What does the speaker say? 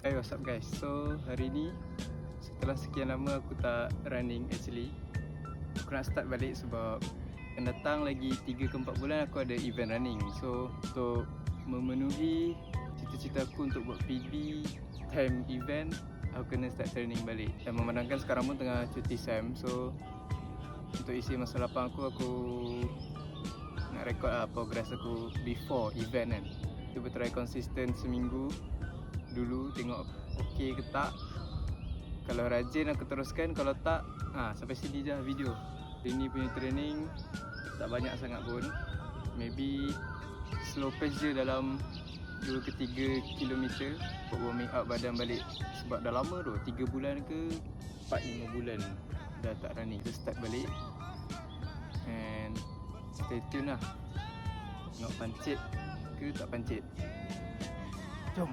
Hey, what's up guys? So hari ni setelah sekian lama aku tak running actually, aku nak start balik sebab akan datang lagi 3 ke 4 bulan aku ada event running. So untuk memenuhi cita-cita aku untuk buat PB time event, aku kena start training balik. Dan memandangkan sekarang pun tengah cuti SEM, so untuk isi masa lapang aku nak record progress aku before event kan. Cuba try konsisten seminggu dulu, tengok okey ke tak. Kalau rajin aku teruskan, kalau tak sampai sini je video. Ini punya training tak banyak sangat pun, maybe slow pace je dalam 2 ke 3 km untuk warming up badan balik. Sebab dah lama tu, 3 bulan ke 4-5 bulan dah tak running. Kita start balik and stay tune lah, tengok pancit ke tak pancit. Jom.